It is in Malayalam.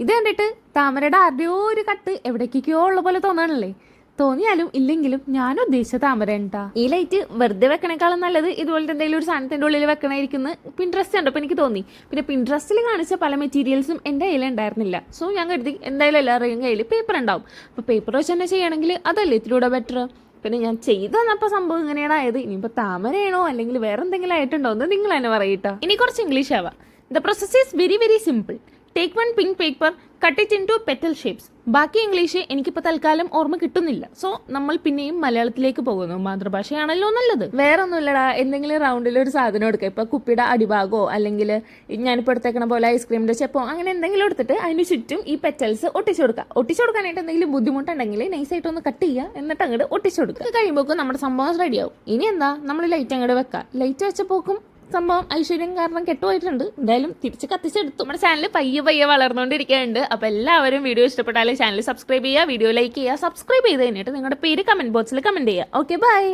ഇത് കണ്ടിട്ട് താമരയുടെ ആരുടെയോ ഒരു കട്ട് എവിടേക്കോ ഉള്ള പോലെ തോന്നാണല്ലേ? തോന്നിയാലും ഇല്ലെങ്കിലും ഞാൻ ഉദ്ദേശിച്ച താമര ഉണ്ടാ. ഈ ലൈറ്റ് വെറുതെ വെക്കണേക്കാളും നല്ലത് ഇതുപോലത്തെ എന്തെങ്കിലും ഒരു സാധനത്തിന്റെ ഉള്ളിൽ വെക്കണായിരിക്കുന്നു പിൻട്രസ്റ്റ് കണ്ടപ്പോൾ എനിക്ക് തോന്നി. പിന്നെ പിൻട്രസ്റ്റിൽ കാണിച്ച പല മെറ്റീരിയൽസും എൻ്റെ കയ്യിൽ ഉണ്ടായിരുന്നില്ല. സോ ഞാൻ കരുതി എന്തായാലും എല്ലാവരുടെയും കയ്യിൽ പേപ്പർ ഉണ്ടാവും, അപ്പോൾ പേപ്പർ വെച്ച് തന്നെ ചെയ്യണമെങ്കിൽ അതല്ലേ ഇതിലൂടെ ബെറ്റർ. പിന്നെ ഞാൻ ചെയ്തു തന്നപ്പോൾ സംഭവം ഇങ്ങനെയാണ് ആയത്. ഇനിയിപ്പോൾ താമരയാണോ അല്ലെങ്കിൽ വേറെ എന്തെങ്കിലും ആയിട്ടുണ്ടോ എന്ന് നിങ്ങൾ തന്നെ പറയട്ടോ. ഇനി കുറച്ച് ഇംഗ്ലീഷ് ആവാം. The process is very very simple. Take one pink paper, cut it into petal shapes. ബാക്കി ഇംഗ്ലീഷ് എനിക്കിപ്പോൾ തൽക്കാലം ഓർമ്മ കിട്ടുന്നില്ല. സോ നമ്മൾ പിന്നെയും മലയാളത്തിലേക്ക് പോകുന്നു. മാതൃഭാഷയാണല്ലോ നല്ലത്. വേറെ ഒന്നുമില്ലടാ, എന്തെങ്കിലും റൗണ്ടിൽ ഒരു സാധനം എടുക്കുക. ഇപ്പോൾ കുപ്പിയുടെ അടിഭാഗമോ അല്ലെങ്കിൽ ഞാനിപ്പോൾ എടുത്തേക്കണ പോലെ ഐസ്ക്രീമിൻ്റെ ചെപ്പോ അങ്ങനെ എന്തെങ്കിലും എടുത്തിട്ട് അതിന് ചുറ്റും ഈ പെറ്റൽസ് ഒട്ടിച്ചു കൊടുക്കുക. ഒട്ടിച്ചു കൊടുക്കാനായിട്ട് എന്തെങ്കിലും ബുദ്ധിമുട്ടുണ്ടെങ്കിൽ നൈസായിട്ട് ഒന്ന് കട്ട് ചെയ്യുക, എന്നിട്ട് അങ്ങോട്ട് ഒട്ടിച്ചു കൊടുക്കുക. കഴിയുമ്പോൾ നമ്മുടെ സംഭവം റെഡിയാവും. ഇനി എന്താ, നമ്മൾ ലൈറ്റ് അങ്ങോട്ട് വെക്കുക. ലൈറ്റ് വെച്ചപ്പോക്കും സംഭവം ഐശ്വര്യം കാരണം കെട്ടുപോയിട്ടുണ്ട്. എന്തായാലും തിരിച്ച് കത്തിച്ചെടുത്തു. നമ്മുടെ ചാനൽ പയ്യെ വളർന്നുകൊണ്ടിരിക്കുന്നുണ്ട്. അപ്പോൾ എല്ലാവരും വീഡിയോ ഇഷ്ടപ്പെട്ടാൽ ചാനൽ സബ്സ്ക്രൈബ് ചെയ്യുക, വീഡിയോ ലൈക്ക് ചെയ്യുക. സബ്സ്ക്രൈബ് ചെയ്ത് കഴിഞ്ഞിട്ട് നിങ്ങളുടെ പേര് കമൻറ്റ് ബോക്സിൽ കമൻറ്റ് ചെയ്യുക. Okay, by.